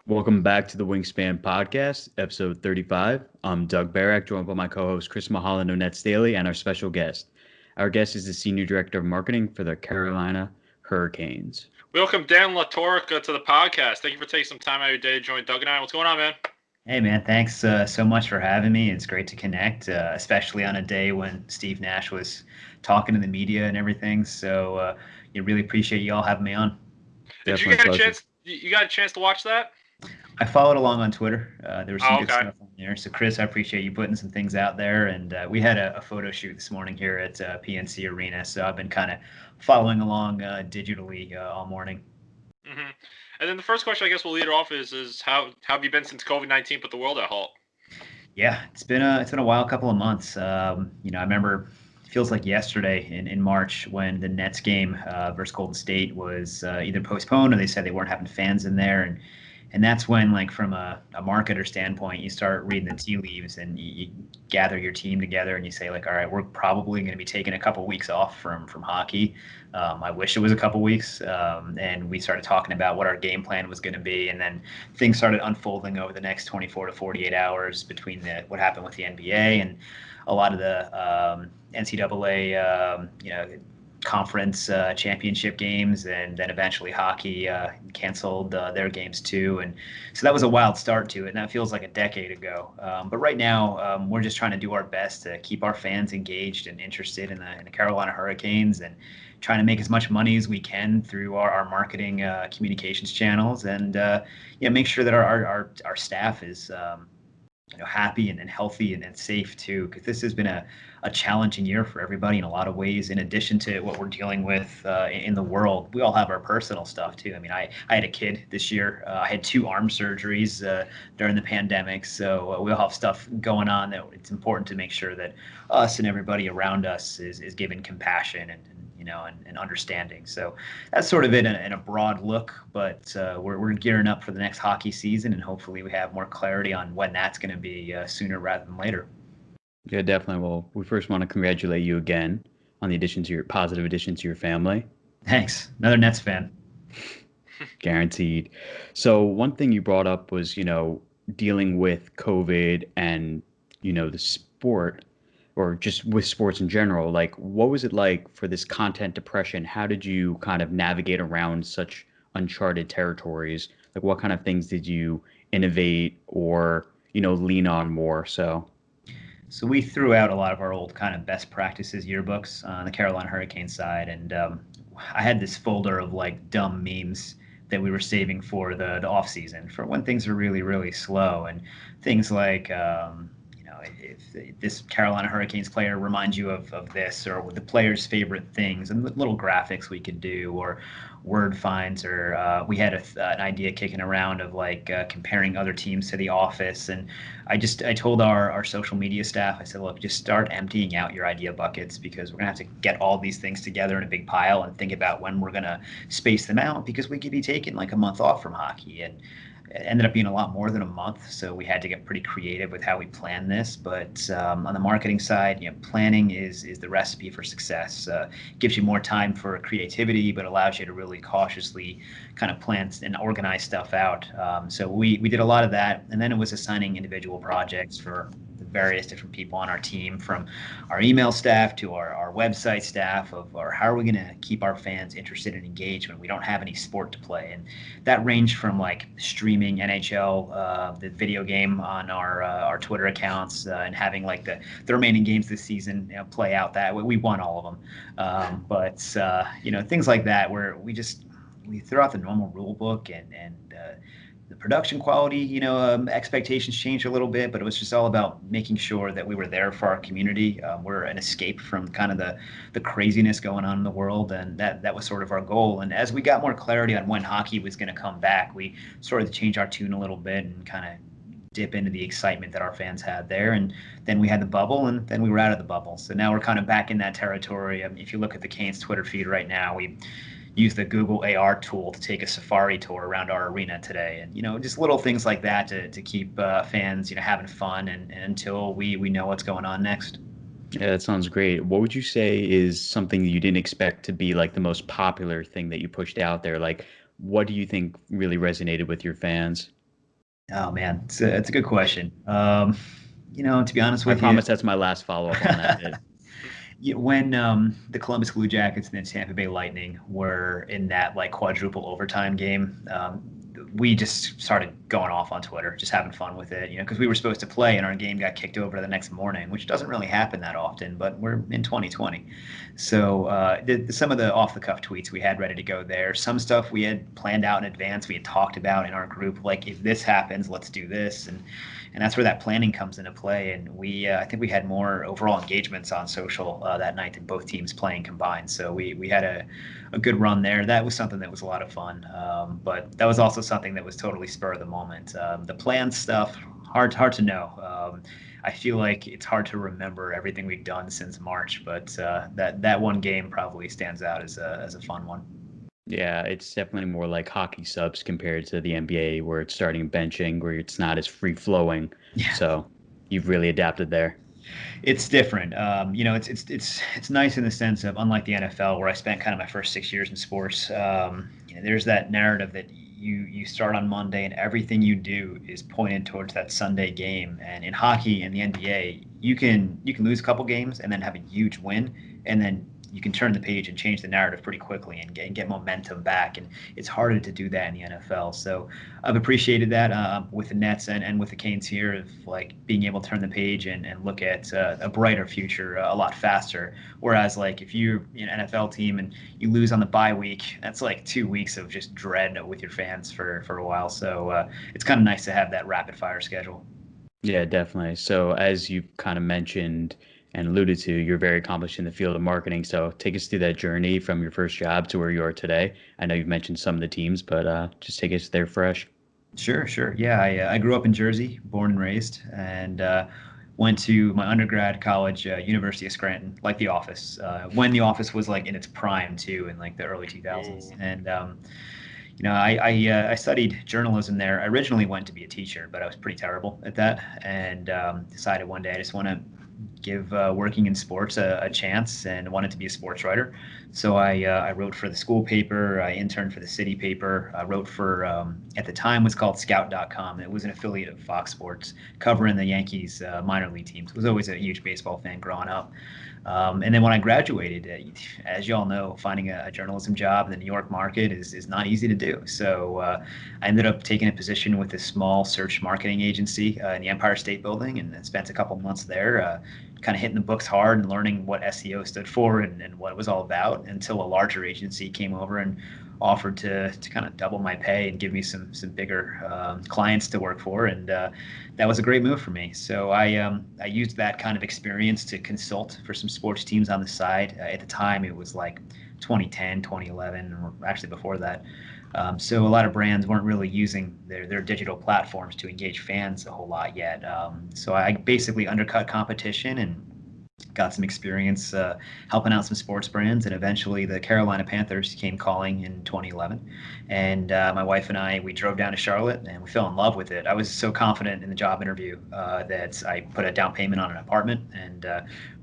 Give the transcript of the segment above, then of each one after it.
Welcome back to the Wingspan Podcast, episode 35. I'm Doug Barak, joined by my co-host Chris Mulholland of Nets Daily, and our special guest. Our guest is the Senior Director of Marketing for the Carolina Hurricanes. Welcome Dan LaTorraca to the podcast. Thank you for taking some time out of your day to join Doug and I. What's going on, man? Hey, man, thanks so much for having me. It's great to connect, especially on a day when Steve Nash was talking to the media and everything. So you really appreciate you all having me on. Did you get a chance? You got a chance to watch that? I followed along on Twitter. There was some good stuff on there. So, Chris, I appreciate you putting some things out there. And we had a photo shoot this morning here at PNC Arena. So I've been kind of following along digitally all morning. Mm-hmm. And then the first question, I guess we'll lead it off is how have you been since COVID-19 put the world at halt? Yeah, it's been a wild couple of months. I remember it feels like yesterday in March when the Nets game versus Golden State was either postponed or they said they weren't having fans in there. And that's when, like, from a marketer standpoint, you start reading the tea leaves and you gather your team together and you say, like, all right, we're probably going to be taking a couple weeks off from hockey. I wish it was a couple weeks. And we started talking about what our game plan was going to be. And then things started unfolding over the next 24 to 48 hours between what happened with the NBA and a lot of the NCAA, conference championship games, and then eventually hockey canceled their games too. And so that was a wild start to it, and that feels like a decade ago. But right now, we're just trying to do our best to keep our fans engaged and interested in the Carolina Hurricanes, and trying to make as much money as we can through our marketing communications channels, and make sure that our staff is happy and healthy and safe too, because this has been a challenging year for everybody in a lot of ways. In addition to what we're dealing with in the world, we all have our personal stuff too. I mean, I had a kid this year. I had 2 arm surgeries during the pandemic, so we all have stuff going on that it's important to make sure that us and everybody around us is given compassion and understanding. So that's sort of it in a broad look, but we're gearing up for the next hockey season, and hopefully we have more clarity on when that's going to be sooner rather than later. Yeah, definitely. Well, we first want to congratulate you again on the positive addition to your family. Thanks. Another Nets fan. Guaranteed. So one thing you brought up was, dealing with COVID and, the sport, or just with sports in general. Like, what was it like for this content depression? How did you kind of navigate around such uncharted territories? Like, what kind of things did you innovate or, lean on more so? So we threw out a lot of our old kind of best practices yearbooks on the Carolina Hurricane side, and I had this folder of like dumb memes that we were saving for the off season for when things are really, really slow, and things like if this Carolina Hurricanes player reminds you of this, or the player's favorite things, and little graphics we could do, or word finds, or we had an idea kicking around of like comparing other teams to The Office. And I told our social media staff, I said, look, just start emptying out your idea buckets, because we're gonna have to get all these things together in a big pile and think about when we're gonna space them out, because we could be taking like a month off from hockey. And it ended up being a lot more than a month, so we had to get pretty creative with how we plan this. But on the marketing side, planning is the recipe for success. Gives you more time for creativity, but allows you to really cautiously kind of plan and organize stuff out. So we did a lot of that, and then it was assigning individual projects for the various different people on our team, from our email staff to our website staff, or how are we going to keep our fans interested and engaged when we don't have any sport to play. And that ranged from like streaming NHL, the video game on our Twitter accounts, and having like the remaining games this season play out that way. We won all of them, but things like that where we throw out the normal rule book, and the production quality, expectations changed a little bit, but it was just all about making sure that we were there for our community. We're an escape from kind of the craziness going on in the world, and that was sort of our goal. And as we got more clarity on when hockey was going to come back, we sort of changed our tune a little bit and kind of dip into the excitement that our fans had there. And then we had the bubble, and then we were out of the bubble. So now we're kind of back in that territory. If you look at the Canes Twitter feed right now, we use the Google AR tool to take a safari tour around our arena today, and just little things like that to keep fans having fun, and until we know what's going on next. Yeah, that sounds great. What would you say is something you didn't expect to be like the most popular thing that you pushed out there? Like, what do you think really resonated with your fans? Oh man, it's a good question. To be honest I with you, promise that's my last follow-up on that bit. when the Columbus Blue Jackets and the Tampa Bay Lightning were in that like quadruple overtime game, we just started going off on Twitter, just having fun with it, because we were supposed to play and our game got kicked over the next morning, which doesn't really happen that often, but we're in 2020. So some of the off the cuff tweets we had ready to go there. Some stuff we had planned out in advance. We had talked about in our group, like if this happens, let's do this, and that's where that planning comes into play. And I think we had more overall engagements on social that night than both teams playing combined. So we had a good run there. That was something that was a lot of fun. But that was also something that was totally spur of the moment. The planned stuff, hard to know. I feel like it's hard to remember everything we've done since March, but that one game probably stands out as a fun one. Yeah, it's definitely more like hockey subs compared to the NBA where it's starting benching, where it's not as free flowing. Yeah. So you've really adapted there. It's different. It's nice in the sense of, unlike the NFL, where I spent kind of my first 6 years in sports. There's that narrative that you start on Monday and everything you do is pointed towards that Sunday game. And in hockey and the NBA, you can lose a couple games and then have a huge win, and then you can turn the page and change the narrative pretty quickly and get momentum back. And it's harder to do that in the NFL. So I've appreciated that with the Nets and with the Canes here, of like being able to turn the page and look at a brighter future a lot faster. Whereas like if you're an NFL team and you lose on the bye week, that's like 2 weeks of just dread with your fans for a while. So it's kind of nice to have that rapid fire schedule. Yeah, definitely. So as you kind of mentioned and alluded to, you're very accomplished in the field of marketing. So take us through that journey from your first job to where you are today. I know you've mentioned some of the teams, but just take us there fresh. Sure. Yeah, I grew up in Jersey, born and raised, and went to my undergrad college, University of Scranton, like The Office, when The Office was like in its prime too, in like the early 2000s. And I studied journalism there. I originally went to be a teacher, but I was pretty terrible at that, and decided one day I just want to give working in sports a chance, and wanted to be a sports writer. So I wrote for the school paper. I interned for the city paper. I wrote for, at the time, was called Scout.com. It was an affiliate of Fox Sports, covering the Yankees minor league teams. I was always a huge baseball fan growing up. And then when I graduated, as you all know, finding a journalism job in the New York market is not easy to do. So I ended up taking a position with a small search marketing agency in the Empire State Building, and spent a couple months there, kind of hitting the books hard and learning what SEO stood for and what it was all about, until a larger agency came over and offered to kind of double my pay and give me some bigger clients to work for, and that was a great move for me. So I used that kind of experience to consult for some sports teams on the side. At the time, it was like 2010, 2011, or actually before that. So a lot of brands weren't really using their digital platforms to engage fans a whole lot yet. So I basically undercut competition and got some experience helping out some sports brands, and eventually the Carolina Panthers came calling in 2011. And my wife and we drove down to Charlotte, and we fell in love with it. I was so confident in the job interview that I put a down payment on an apartment, and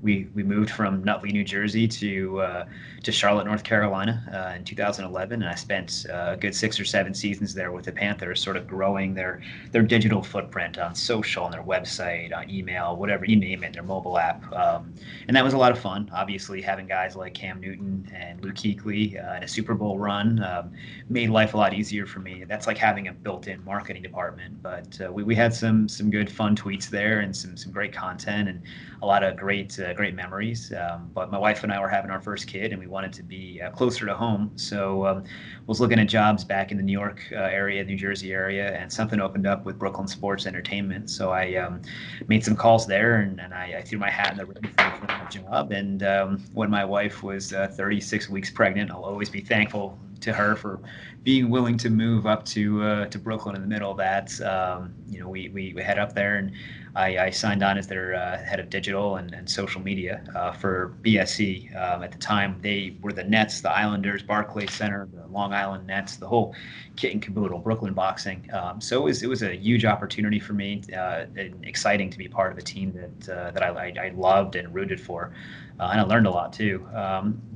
we moved from Nutley, New Jersey to Charlotte, North Carolina in 2011, and I spent a good 6 or 7 seasons there with the Panthers, sort of growing their digital footprint on social, on their website, on email, whatever you name it, their mobile app. And that was a lot of fun. Obviously, having guys like Cam Newton and Luke Kuechly in a Super Bowl run made life a lot easier for me. That's like having a built-in marketing department. But we had some good fun tweets there, and some great content, and a lot of great memories. But my wife and I were having our first kid, and we wanted to be closer to home. So was looking at jobs back in the New York area, New Jersey area, and something opened up with Brooklyn Sports Entertainment. So I made some calls there, and I threw my hat in the ring for the job. And when my wife was 36 weeks pregnant, I'll always be thankful to her for being willing to move up to Brooklyn in the middle of that. We head up there, and I signed on as their head of digital and social media for BSC. At the time, they were the Nets, the Islanders, Barclays Center, the Long Island Nets, the whole kit and caboodle, Brooklyn boxing. So it was a huge opportunity for me, and exciting to be part of a team that I loved and rooted for. And I learned a lot too.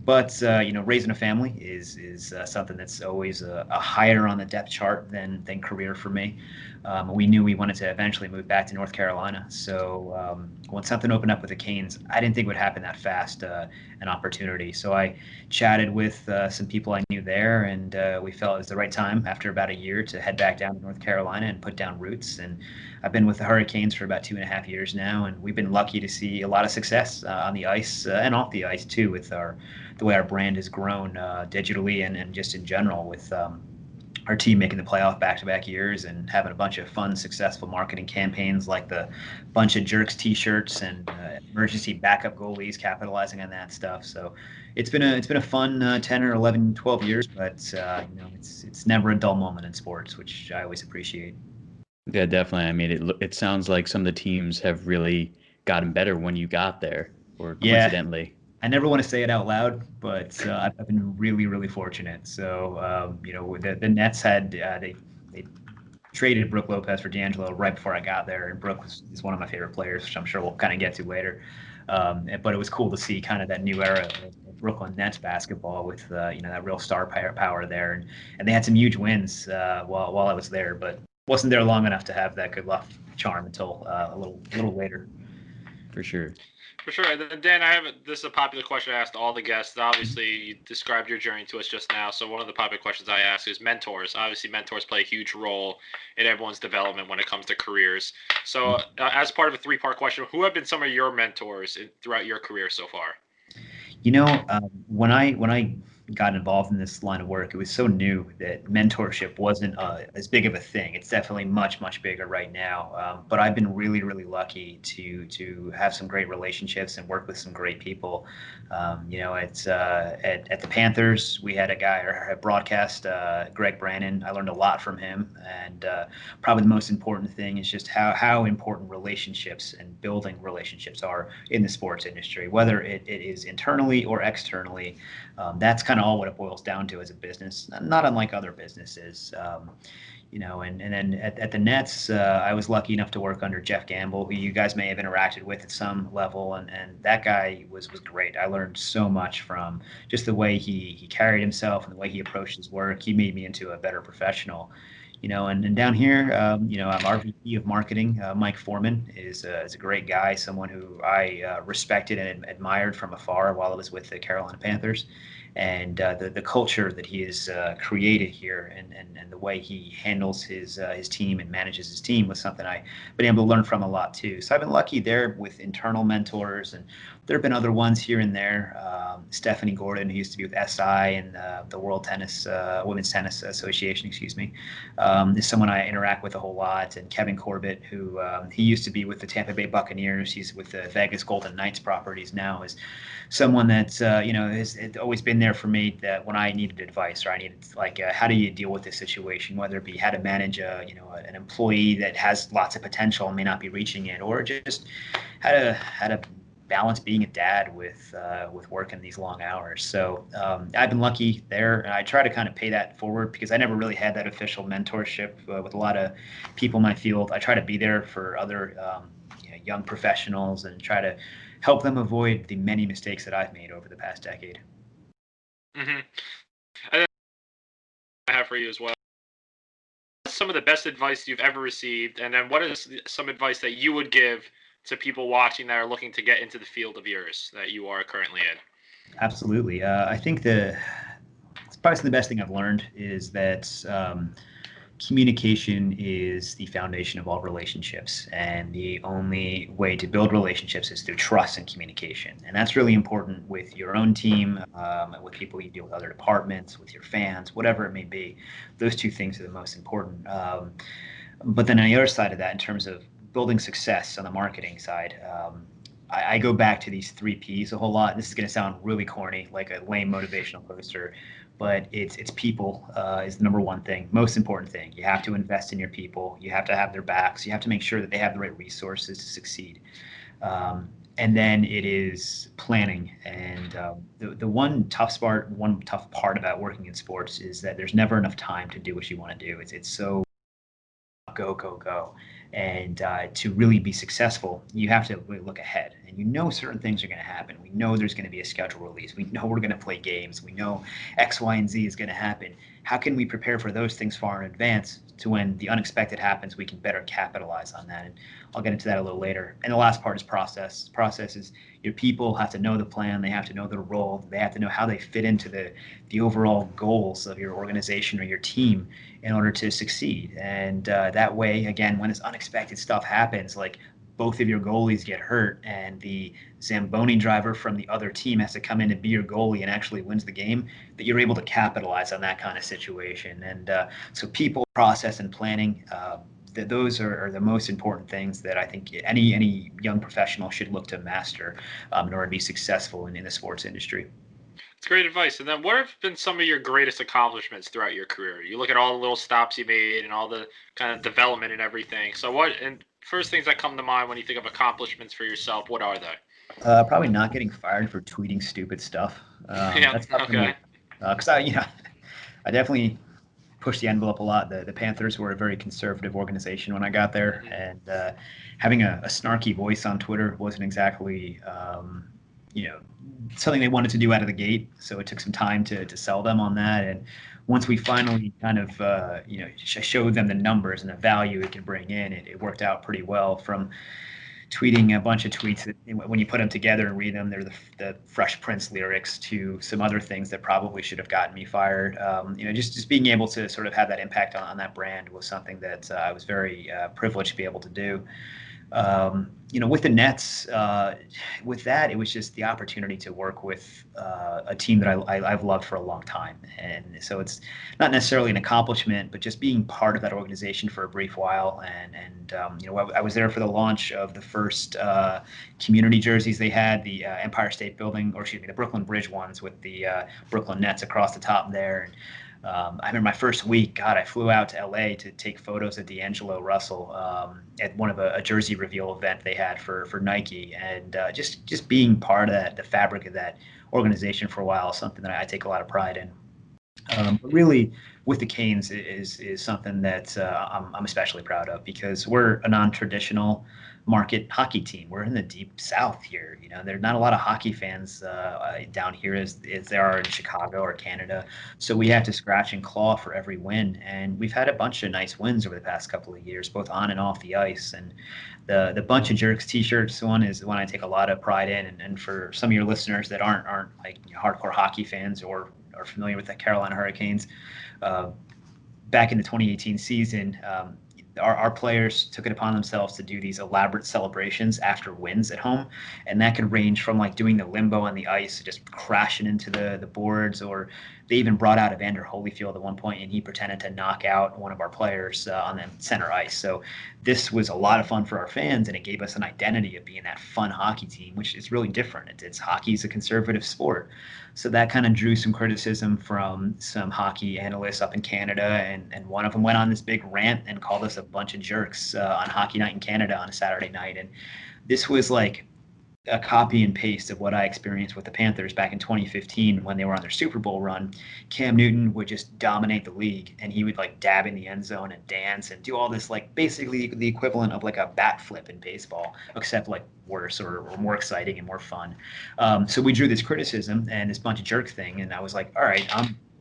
But raising a family is something that's always a higher on the depth chart than career for me. We knew we wanted to eventually move back to North Carolina. So when something opened up with the Canes, I didn't think it would happen that fast, an opportunity. So I chatted with some people I knew there, and we felt it was the right time after about a year to head back down to North Carolina and put down roots. And I've been with the Hurricanes for about 2.5 years now, and we've been lucky to see a lot of success on the ice and off the ice too, with the way our brand has grown digitally and just in general with our team making the playoff back-to-back years and having a bunch of fun, successful marketing campaigns like the Bunch of Jerks T-shirts and emergency backup goalies, capitalizing on that stuff. So it's been a fun 10 or 11, 12 years, but it's never a dull moment in sports, which I always appreciate. Yeah, definitely. I mean, it sounds like some of the teams have really gotten better when you got there, or coincidentally. Yeah. I never want to say it out loud, but I've been really, really fortunate. So, the Nets had they traded Brook Lopez for D'Angelo right before I got there, and Brook is one of my favorite players, which I'm sure we'll kind of get to later. But it was cool to see kind of that new era of Brooklyn Nets basketball with that real star power there, and they had some huge wins while I was there, but wasn't there long enough to have that good luck charm until a little later. For sure. For sure. And then, Dan, this is a popular question I asked all the guests. Obviously, you described your journey to us just now. So one of the popular questions I ask is mentors. Obviously, mentors play a huge role in everyone's development when it comes to careers. So as part of a 3-part question, who have been some of your mentors throughout your career so far? When I got involved in this line of work, it was so new that mentorship wasn't as big of a thing. It's definitely much, much bigger right now. But I've been really, really lucky to have some great relationships and work with some great people. At the Panthers, we had a guy at broadcast, Greg Brannon. I learned a lot from him, and probably the most important thing is just how important relationships and building relationships are in the sports industry, whether it is internally or externally. That's kind of all what it boils down to as a business, not unlike other businesses. And then at the Nets, I was lucky enough to work under Jeff Gamble, who you guys may have interacted with at some level, and that guy was great. I learned so much from just the way he carried himself and the way he approached his work. He made me into a better professional. And down here, I'm our VP of marketing. Mike Foreman is a great guy, someone who I respected and admired from afar while I was with the Carolina Panthers. And the culture that he has created here and the way he handles his team and manages his team was something I've been able to learn from a lot too. So I've been lucky there with internal mentors, and there have been other ones here and there. Stephanie Gordon, who used to be with SI and the World Tennis, Women's Tennis Association, is someone I interact with a whole lot. And Kevin Corbett, who he used to be with the Tampa Bay Buccaneers. He's with the Vegas Golden Knights properties now, is someone that's has always been there for me, that when I needed advice or I needed how do you deal with this situation, whether it be how to manage an employee that has lots of potential and may not be reaching it, or just how to balance being a dad with working these long hours. So I've been lucky there, and I try to kind of pay that forward because I never really had that official mentorship with a lot of people in my field. I try to be there for other young professionals and try to help them avoid the many mistakes that I've made over the past decade. Mm-hmm. And I have for you as well. What's some of the best advice you've ever received, and then what is some advice that you would give to people watching that are looking to get into the field of yours that you are currently in? Absolutely. I think probably some of the best thing I've learned is that communication is the foundation of all relationships, and the only way to build relationships is through trust and communication. And that's really important with your own team, with people you deal with, other departments, with your fans, whatever it may be. Those two things are the most important. But then on the other side of that, in terms of building success on the marketing side, I go back to these 3 Ps a whole lot. This is going to sound really corny, like a lame motivational poster, but it's people is the number one thing, most important thing. You have to invest in your people. You have to have their backs. You have to make sure that they have the right resources to succeed. And then it is planning. And the one tough part about working in sports is that there's never enough time to do what you want to do. It's so go, go, go. And to really be successful, you have to really look ahead. And you know certain things are going to happen. We know there's going to be a schedule release. We know we're going to play games. We know X, Y, and Z is going to happen. How can we prepare for those things far in advance to when the unexpected happens, we can better capitalize on that? And I'll get into that a little later. And the last part is process. Process is your people have to know the plan. They have to know their role. They have to know how they fit into the overall goals of your organization or your team in order to succeed. And that way, again, when this unexpected stuff happens, like both of your goalies get hurt and the Zamboni driver from the other team has to come in and be your goalie and actually wins the game, that you're able to capitalize on that kind of situation. And so people, process, and planning, those are the most important things that I think any young professional should look to master in order to be successful in the sports industry. It's great advice. And then what have been some of your greatest accomplishments throughout your career? You look at all the little stops you made and all the kind of development and everything. So and first things that come to mind when you think of accomplishments for yourself, what are they? Probably not getting fired for tweeting stupid stuff. Yeah, That's okay. Because I definitely pushed the envelope a lot. The Panthers were a very conservative organization when I got there, and having a snarky voice on Twitter wasn't exactly something they wanted to do out of the gate. So it took some time to sell them on that. And once we finally kind of showed them the numbers and the value it can bring in, it worked out pretty well. From tweeting a bunch of tweets that when you put them together and read them, they're the Fresh Prince lyrics to some other things that probably should have gotten me fired. Just being able to sort of have that impact on that brand was something that I was very privileged to be able to do. With the Nets, with that, it was just the opportunity to work with a team that I've loved for a long time. And so it's not necessarily an accomplishment, but just being part of that organization for a brief while. I was there for the launch of the first community jerseys they had, the Empire State Building, the Brooklyn Bridge ones with the Brooklyn Nets across the top there. And I remember my first week, I flew out to LA to take photos of D'Angelo Russell at one of a jersey reveal event they had for Nike. And just being part of that, the fabric of that organization for a while is something that I take a lot of pride in. But really, with the Canes is something that I'm especially proud of, because we're a non-traditional market hockey team. We're in the deep South here. There's not a lot of hockey fans down here as there are in Chicago or Canada. So we have to scratch and claw for every win. And we've had a bunch of nice wins over the past couple of years, both on and off the ice. And the Bunch of Jerks t-shirts one is one I take a lot of pride in. And for some of your listeners that aren't like hardcore hockey fans or are familiar with the Carolina Hurricanes, back in the 2018 season, our players took it upon themselves to do these elaborate celebrations after wins at home. And that could range from like doing the limbo on the ice, just crashing into the boards, or they even brought out Evander Holyfield at one point and he pretended to knock out one of our players on the center ice. So this was a lot of fun for our fans, and it gave us an identity of being that fun hockey team, which is really different. Hockey's a conservative sport. So that kind of drew some criticism from some hockey analysts up in Canada, and one of them went on this big rant and called us a bunch of jerks on Hockey Night in Canada on a Saturday night. And this was like a copy and paste of what I experienced with the Panthers back in 2015 when they were on their Super Bowl run. Cam Newton would just dominate the league, and he would like dab in the end zone and dance and do all this, like basically the equivalent of like a bat flip in baseball, except like worse or more exciting and more fun. So we drew this criticism and this bunch of jerk thing, and I was like, all right,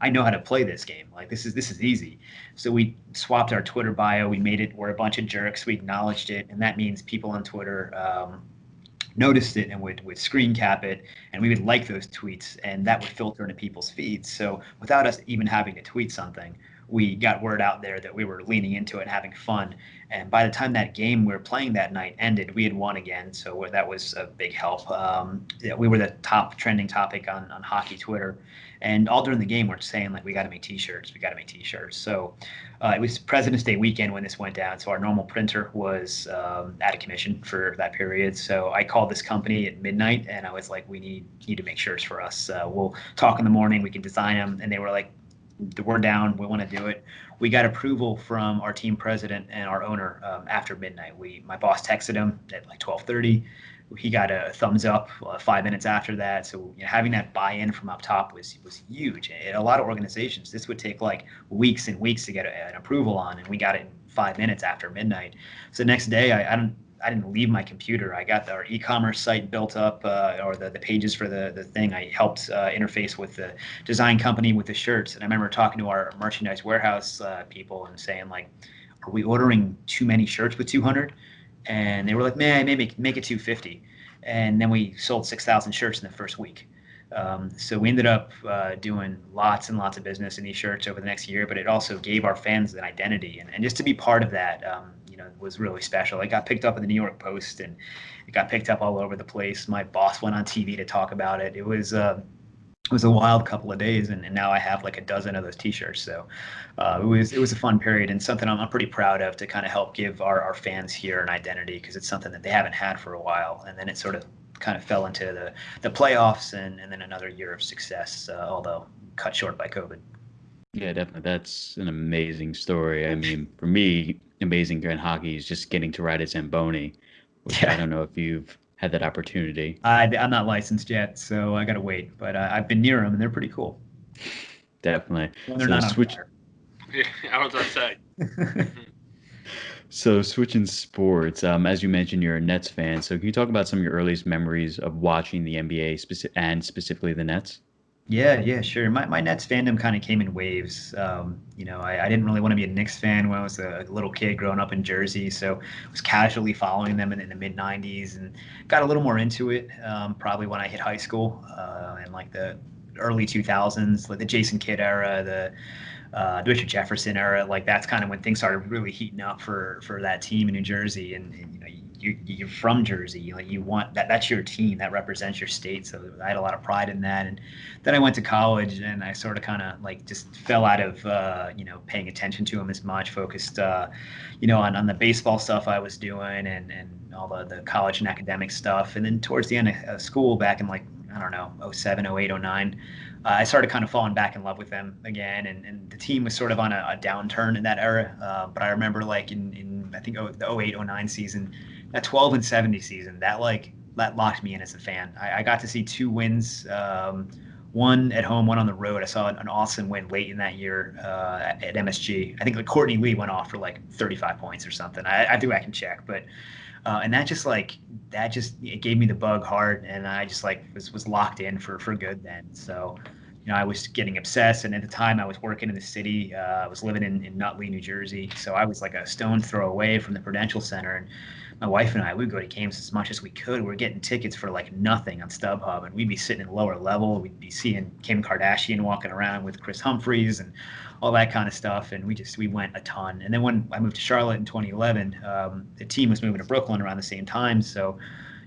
I know how to play this game. Like this is easy. So we swapped our Twitter bio. We made it, we're a bunch of jerks. We acknowledged it, and that means people on Twitter noticed it and would screen cap it, and we would like those tweets, and that would filter into people's feeds. So without us even having to tweet something, we got word out there that we were leaning into it and having fun. And by the time that game we were playing that night ended, we had won again. So that was a big help. Yeah, we were the top trending topic on hockey Twitter. And all during the game, we're saying, like, we got to make T-shirts. We got to make T-shirts. So it was President's Day weekend when this went down. So our normal printer was out of commission for that period. So I called this company at midnight, and I was like, we need to make shirts for us. We'll talk in the morning. We can design them. And they were like, we're down. We want to do it. We got approval from our team president and our owner after midnight. My boss texted him at like 12:30. He got a thumbs up 5 minutes after that. So having that buy-in from up top was huge. And a lot of organizations, this would take like weeks and weeks to get an approval on, and we got it in 5 minutes after midnight. So the next day, I didn't leave my computer. I got our e-commerce site built up, or the pages for the thing. I helped interface with the design company with the shirts. And I remember talking to our merchandise warehouse people and saying, like, are we ordering too many shirts with 200? And they were like, man, maybe make it 250. And then we sold 6,000 shirts in the first week. So we ended up doing lots and lots of business in these shirts over the next year, but it also gave our fans an identity. And just to be part of that, was really special. It got picked up in the New York Post, and it got picked up all over the place. My boss went on TV to talk about it. It was a wild couple of days, and now I have like a dozen of those T-shirts. So it was a fun period, and something I'm pretty proud of to kind of help give our fans here an identity, because it's something that they haven't had for a while. And then it sort of kind of fell into the playoffs, and then another year of success, although cut short by COVID. Yeah, definitely. That's an amazing story. I mean, for me, amazing in hockey is just getting to ride a Zamboni, which I don't know if you've had that opportunity. I'm not licensed yet, so I got to wait. But I've been near them, and they're pretty cool. Definitely. When they're not on fire. Yeah, I was going to say. So switching sports, as you mentioned, you're a Nets fan. So can you talk about some of your earliest memories of watching the NBA and specifically the Nets? Yeah, sure. My Nets fandom kind of came in waves. I didn't really want to be a Knicks fan when I was a little kid growing up in Jersey, so I was casually following them in the mid '90s, and got a little more into it probably when I hit high school in like the early 2000s, like the Jason Kidd era, the Richard Jefferson era. Like that's kind of when things started really heating up for that team in New Jersey, and you're from Jersey, like you want that's your team that represents your state. So I had a lot of pride in that. And then I went to college, and I sort of kind of like just fell out of paying attention to them as much, focused on the baseball stuff I was doing, and all the college and academic stuff. And then towards the end of school, back in like, I don't know, 07, 08, 09, I started kind of falling back in love with them again, and the team was sort of on a downturn in that era. But I remember like in I think the 08, 09 season, that 12 and 70 season, that locked me in as a fan. I got to see two wins, one at home, one on the road. I saw an awesome win late in that year at MSG. I think like Courtney Lee went off for like 35 points or something. I think I can check, but and that just it gave me the bug hard, and I just like was locked in for good then. So I was getting obsessed, and at the time I was working in the city. I was living in Nutley, New Jersey, so I was like a stone throw away from the Prudential Center. And my wife and I, we'd go to games as much as we could. We were getting tickets for like nothing on StubHub, and we'd be sitting in lower level. We'd be seeing Kim Kardashian walking around with Chris Humphries and all that kind of stuff. And we went a ton. And then when I moved to Charlotte in 2011, the team was moving to Brooklyn around the same time. So,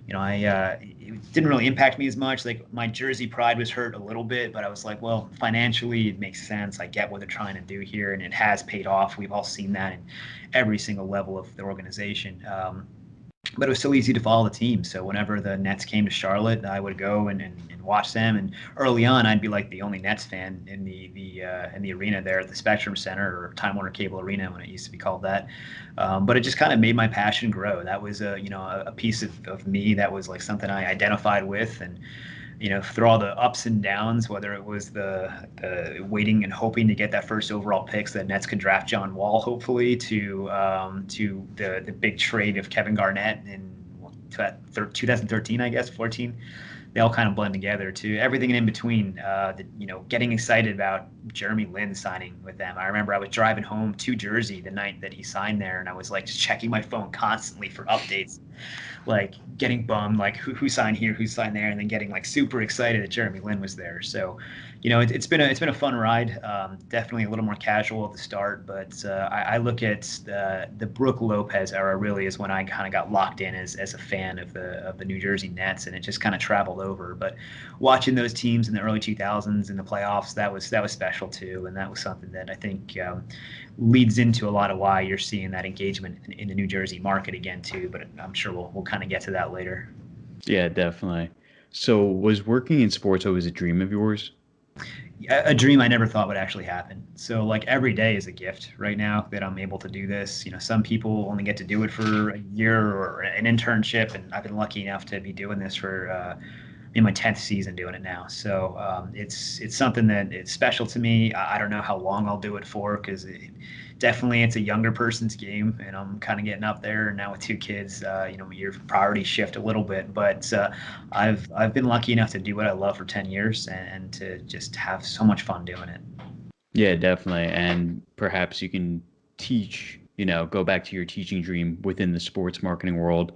it didn't really impact me as much. Like my Jersey pride was hurt a little bit, but I was like, well, financially it makes sense. I get what they're trying to do here, and it has paid off. We've all seen that in every single level of the organization. But it was still easy to follow the team. So whenever the Nets came to Charlotte, I would go and watch them. And early on, I'd be like the only Nets fan in the arena there at the Spectrum Center, or Time Warner Cable Arena when it used to be called that. But it just kind of made my passion grow. That was a piece of me that was like something I identified with. And through all the ups and downs, whether it was the waiting and hoping to get that first overall pick so that Nets could draft John Wall, hopefully, to the big trade of Kevin Garnett in 2013, I guess, 14, they all kind of blend together to everything in between. Getting excited about Jeremy Lin signing with them. I remember I was driving home to Jersey the night that he signed there, and I was like just checking my phone constantly for updates, like getting bummed, like who signed here, who signed there, and then getting like super excited that Jeremy Lin was there. So, it's been a fun ride. Definitely a little more casual at the start, but I look at the Brook Lopez era really is when I kind of got locked in as a fan of the New Jersey Nets, and it just kind of traveled over. But watching those teams in the early 2000s in the playoffs, that was special too, and that was something that I think leads into a lot of why you're seeing that engagement in the New Jersey market again too. But I'm sure we'll kind of get to that later. Yeah, definitely. So was working in sports always a dream of yours? A dream I never thought would actually happen. So like every day is a gift right now that I'm able to do this. Some people only get to do it for a year or an internship, and I've been lucky enough to be doing this for in my 10th season doing it now. So it's something that it's special to me. I don't know how long I'll do it for, because definitely it's a younger person's game, and I'm kind of getting up there. And now with 2 kids, your priorities shift a little bit. But I've been lucky enough to do what I love for 10 years and to just have so much fun doing it. Yeah, definitely. And perhaps you can teach, go back to your teaching dream within the sports marketing world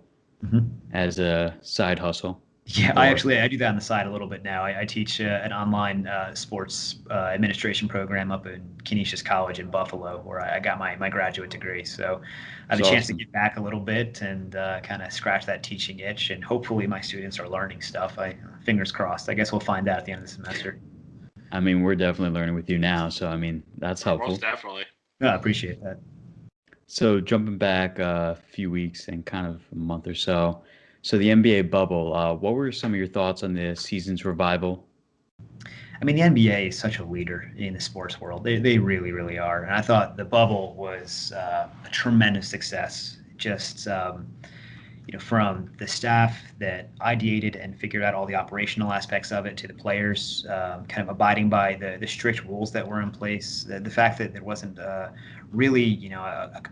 as a side hustle. Yeah, I do that on the side a little bit now. I teach an online sports administration program up in Canisius College in Buffalo, where I got my graduate degree. So I have a chance to get back a little bit and kind of scratch that teaching itch. And hopefully my students are learning stuff. Fingers crossed. I guess we'll find out at the end of the semester. I mean, we're definitely learning with you now. So, I mean, that's helpful. Most definitely. No, I appreciate that. So jumping back a few weeks and kind of a month or so. So the NBA bubble, what were some of your thoughts on the season's revival? I mean, the NBA is such a leader in the sports world. They really, really are. And I thought the bubble was a tremendous success. Just, from the staff that ideated and figured out all the operational aspects of it to the players, kind of abiding by the strict rules that were in place. The fact that there wasn't really, a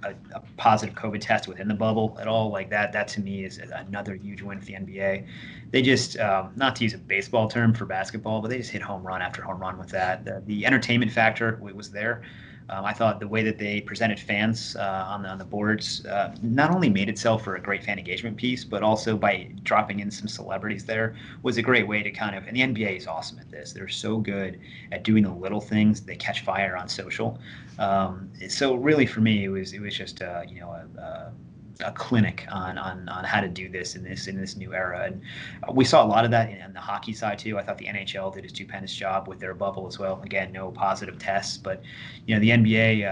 positive COVID test within the bubble at all, like that to me is another huge win for the NBA. They just, not to use a baseball term for basketball, but they just hit home run after home run with that. The entertainment factor was there. I thought the way that they presented fans on the boards not only made itself for a great fan engagement piece, but also by dropping in some celebrities there was a great way to kind of, and the NBA is awesome at this. They're so good at doing the little things that catch fire on social. So really for me, it was just a clinic on how to do this in this new era. And we saw a lot of that in the hockey side too. I thought the NHL did a stupendous job with their bubble as well. Again, no positive tests, but the NBA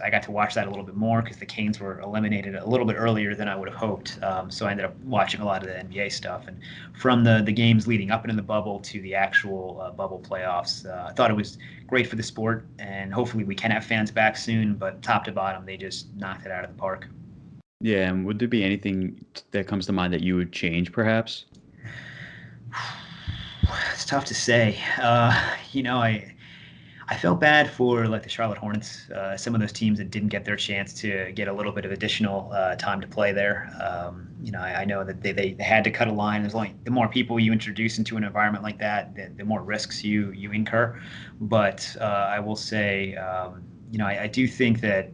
I got to watch that a little bit more because the Canes were eliminated a little bit earlier than I would have hoped. So I ended up watching a lot of the NBA stuff, and from the games leading up into the bubble to the actual bubble playoffs, I thought it was great for the sport, and hopefully we can have fans back soon. But top to bottom, they just knocked it out of the park. Yeah, and would there be anything that comes to mind that you would change, perhaps? It's tough to say. I felt bad for like the Charlotte Hornets, some of those teams that didn't get their chance to get a little bit of additional time to play there. I know that they had to cut a line. There's only the more people you introduce into an environment like that, the more risks you incur. But I will say, I do think that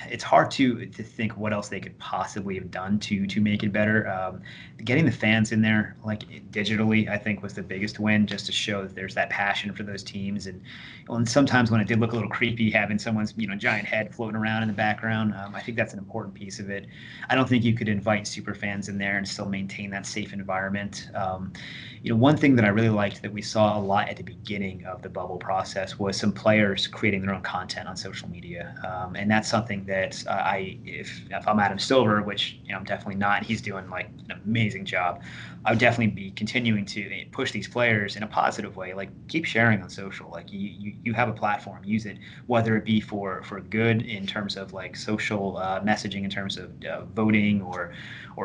it's hard to think what else they could possibly have done to make it better. Getting the fans in there, like digitally, I think was the biggest win, just to show that there's that passion for those teams. And sometimes when it did look a little creepy, having someone's giant head floating around in the background, I think that's an important piece of it. I don't think you could invite super fans in there and still maintain that safe environment. One thing that I really liked that we saw a lot at the beginning of the bubble process was some players creating their own content on social media, and that's something that if I'm Adam Silver, which I'm definitely not, he's doing like an amazing job. I would definitely be continuing to push these players in a positive way. Like keep sharing on social. Like you have a platform, use it, whether it be for good in terms of like social messaging, in terms of voting or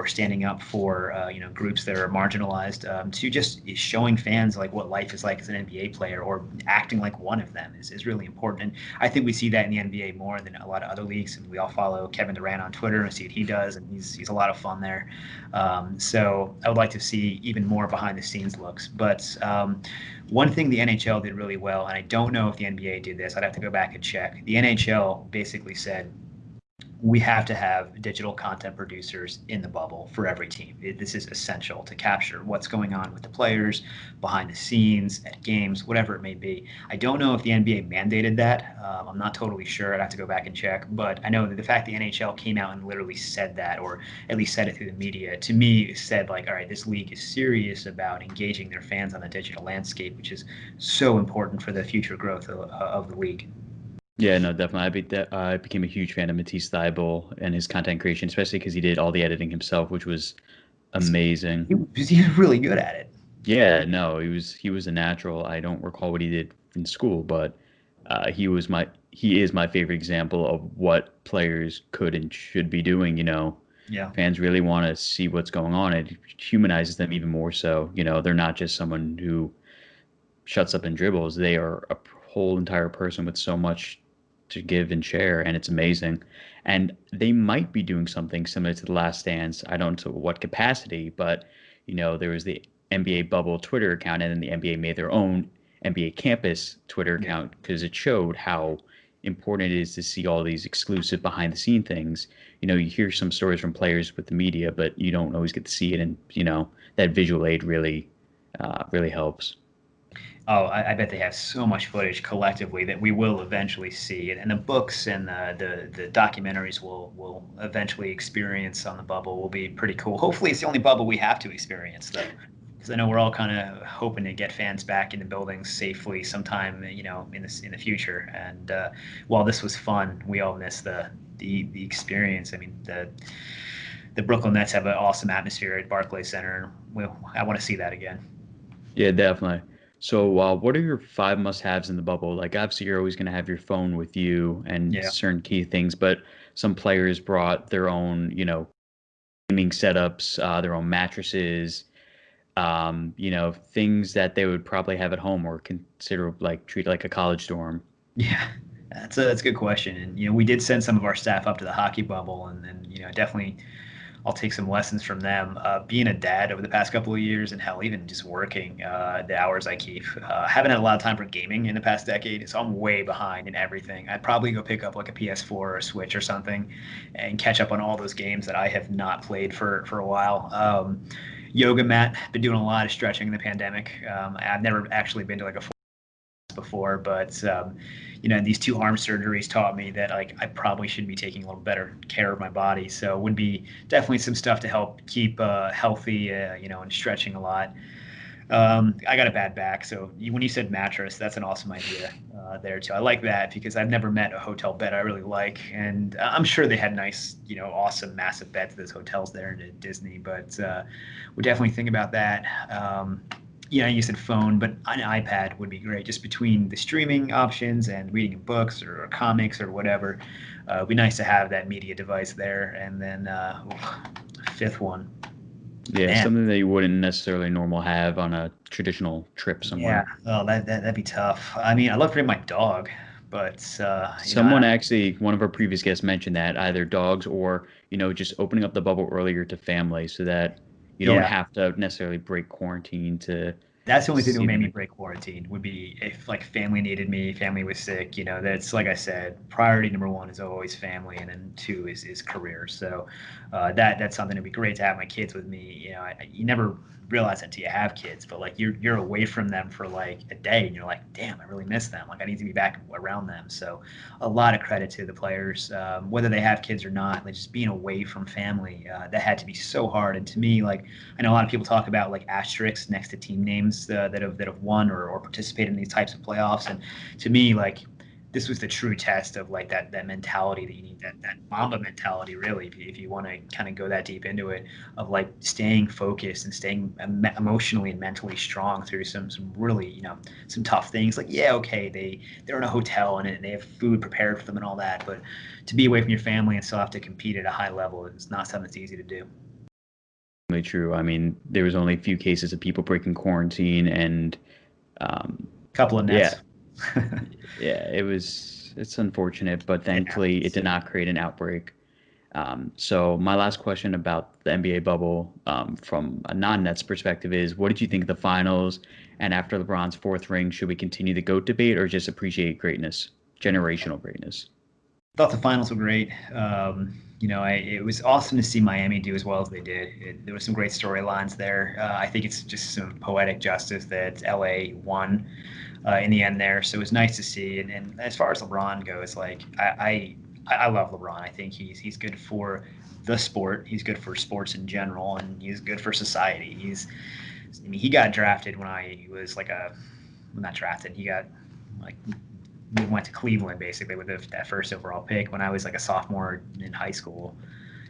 standing up for groups that are marginalized, to just showing fans like what life is like as an NBA player or acting like one of them is really important. And I think we see that in the NBA more than a lot of other leagues leaks, and we all follow Kevin Durant on Twitter and see what he does, and he's a lot of fun there. So I would like to see even more behind the scenes looks. But one thing the NHL did really well, and I don't know if the NBA did this, I'd have to go back and check. The NHL basically said, we have to have digital content producers in the bubble for every team. This is essential to capture what's going on with the players, behind the scenes, at games, whatever it may be. I don't know if the NBA mandated that. I'm not totally sure. I'd have to go back and check. But I know that the fact the NHL came out and literally said that, or at least said it through the media, to me said like, all right, this league is serious about engaging their fans on the digital landscape, which is so important for the future growth of the league. Yeah, no, definitely. I became a huge fan of Matisse Thybulle and his content creation, especially because he did all the editing himself, which was amazing. He was really good at it. Yeah, no, he was a natural. I don't recall what he did in school, but he is my favorite example of what players could and should be doing. Yeah. Fans really want to see what's going on. It humanizes them even more so. They're not just someone who shuts up and dribbles. They are a whole entire person with so much to give and share, and it's amazing. And they might be doing something similar to The Last Dance. I don't know to what capacity, but there was the NBA bubble Twitter account, and then the NBA made their own NBA campus Twitter account because it showed how important it is to see all these exclusive behind the scene things. You hear some stories from players with the media, but you don't always get to see it, and that visual aid really helps. Oh, I bet they have so much footage collectively that we will eventually see, and the books and the documentaries will eventually experience on the bubble will be pretty cool. Hopefully, it's the only bubble we have to experience, though, because I know we're all kind of hoping to get fans back in the buildings safely sometime, in the future. And while this was fun, we all miss the experience. I mean, the Brooklyn Nets have an awesome atmosphere at Barclays Center, and I want to see that again. Yeah, definitely. So, what are your 5 must-haves in the bubble? Like, obviously, you're always going to have your phone with you and certain key things, but some players brought their own, gaming setups, their own mattresses, things that they would probably have at home or consider treat like a college dorm. Yeah, that's a good question. And we did send some of our staff up to the hockey bubble, and definitely I'll take some lessons from them. Being a dad over the past couple of years, and hell, even just working the hours I keep, haven't had a lot of time for gaming in the past decade, so I'm way behind in everything. I'd probably go pick up like a PS4 or a Switch or something, and catch up on all those games that I have not played for a while. Yoga mat, been doing a lot of stretching in the pandemic. I've never actually been to like a before, but these 2 arm surgeries taught me that I probably should be taking a little better care of my body. So it would be definitely some stuff to help keep healthy, and stretching a lot. I got a bad back, so when you said mattress, that's an awesome idea there too. I like that because I've never met a hotel bed I really like, and I'm sure they had nice, awesome, massive beds at those hotels there at Disney, but we definitely think about that. You said phone, but an iPad would be great, just between the streaming options and reading books or comics or whatever. It'd be nice to have that media device there. And then 5th one. Yeah, Man. Something that you wouldn't necessarily normally have on a traditional trip somewhere. Yeah, oh, that'd be tough. I mean, I'd love to bring my dog, but one of our previous guests mentioned that either dogs or just opening up the bubble earlier to family so that you don't have to necessarily break quarantine to. That's the only thing that would make me break quarantine would be if family needed me, family was sick. That's like I said, priority number 1 is always family, and then 2 is career. So that's something that'd be great to have my kids with me. You never realize that until you have kids, but you're away from them for a day, and you're like, damn, I really miss them. I need to be back around them. So a lot of credit to the players, whether they have kids or not. Just being away from family, that had to be so hard. And to me, I know a lot of people talk about asterisks next to team names that have won or participated in these types of playoffs, and to me, this was the true test of that mentality that you need, that Mamba mentality, really, if you want to kind of go that deep into it, of staying focused and staying emotionally and mentally strong through some really some tough things. They're in a hotel and they have food prepared for them and all that, but to be away from your family and still have to compete at a high level is not something that's easy to do. Really true. I mean, there was only a few cases of people breaking quarantine, and couple of Nets. Yeah, it was it's unfortunate, but thankfully it did not create an outbreak. So my last question about the NBA bubble, from a non-Nets perspective, is what did you think of the finals? And after LeBron's fourth ring, should we continue the GOAT debate or just appreciate greatness, generational greatness? Thought the finals were great. It was awesome to see Miami do as well as they did. There were some great storylines there. I think it's just some poetic justice that LA won in the end there. So it was nice to see. And as far as LeBron goes, like I love LeBron. I think he's good for the sport. He's good for sports in general, and he's good for society. He got drafted when I was not drafted. He got like we went to Cleveland basically with that first overall pick when I was like a sophomore in high school.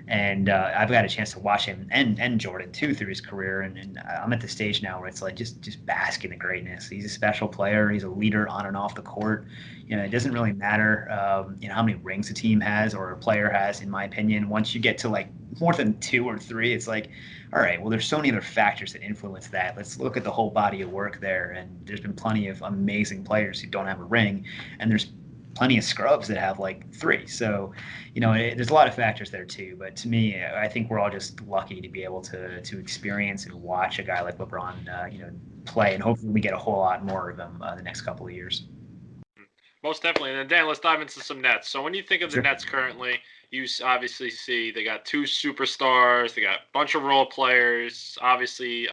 And I've got a chance to watch him and Jordan too through his career, and I'm at the stage now where it's like just bask in the greatness. He's a special player. He's a leader on and off the court. It doesn't really matter how many rings a team has or a player has. In my opinion, once you get to like more than 2 or 3, it's like, all right, well, there's so many other factors that influence that. Let's look at the whole body of work there. And there's been plenty of amazing players who don't have a ring, and there's plenty of scrubs that have like 3. So, there's a lot of factors there too. But to me, I think we're all just lucky to be able to experience and watch a guy like LeBron, play, and hopefully we get a whole lot more of them the next couple of years. Most definitely. And then, Dan, let's dive into some Nets. So when you think of the Nets currently, you obviously see they got 2 superstars, they got a bunch of role players, obviously a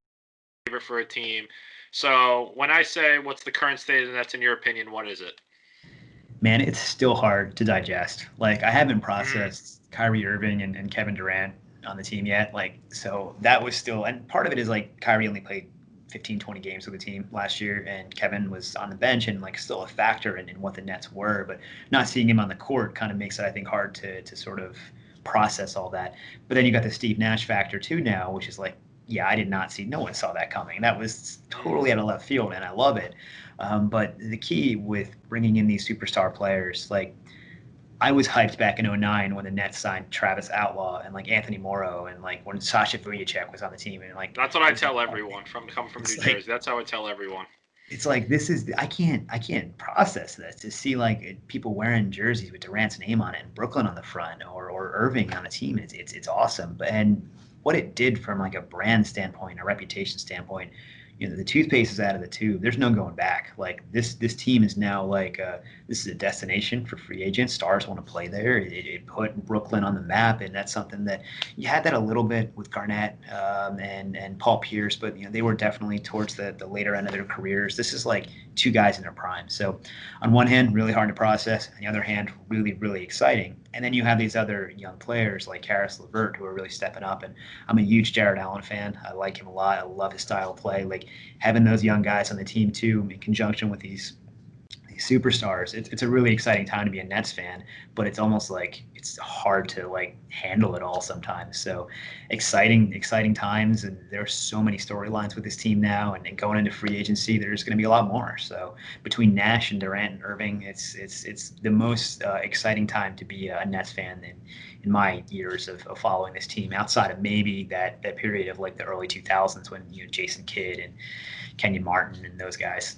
favorite for a team. So when I say what's the current state of the Nets in your opinion, what is it? Man, it's still hard to digest. Like, I haven't processed Kyrie Irving and Kevin Durant on the team yet. Like, so that was still, and part of it is like Kyrie only played 15, 20 games with the team last year, and Kevin was on the bench and like still a factor in what the Nets were, but not seeing him on the court kind of makes it, I think, hard to sort of process all that. But then you got the Steve Nash factor too now, which is like, yeah, I did not see, no one saw that coming. That was totally out of left field, and I love it. But the key with bringing in these superstar players, like I was hyped back in 2009 when the Nets signed Travis Outlaw and like Anthony Morrow, and like when Sasha Vujacic was on the team, and like that's what I tell everyone coming from New Jersey. That's how I tell everyone. It's like I can't process this to see like people wearing jerseys with Durant's name on it and Brooklyn on the front or Irving on the team. It's awesome, and what it did from like a brand standpoint, a reputation standpoint. The toothpaste is out of the tube. There's no going back. Like this team is now like this is a destination for free agents. Stars want to play there. It put Brooklyn on the map, and that's something that you had that a little bit with Garnett and Paul Pierce, but they were definitely towards the later end of their careers. This is like 2 guys in their prime. So on one hand, really hard to process. On the other hand, really, really exciting. And then you have these other young players like Karis LeVert who are really stepping up. And I'm a huge Jared Allen fan. I like him a lot. I love his style of play. Like having those young guys on the team too, in conjunction with these superstars, it's a really exciting time to be a Nets fan, but it's almost like it's hard to like handle it all sometimes. So exciting times, and there's so many storylines with this team now, and going into free agency there's going to be a lot more. So between Nash and Durant and Irving, it's the most exciting time to be a Nets fan in my years of following this team, outside of maybe that period of like the early 2000s when Jason Kidd and Kenyon Martin and those guys.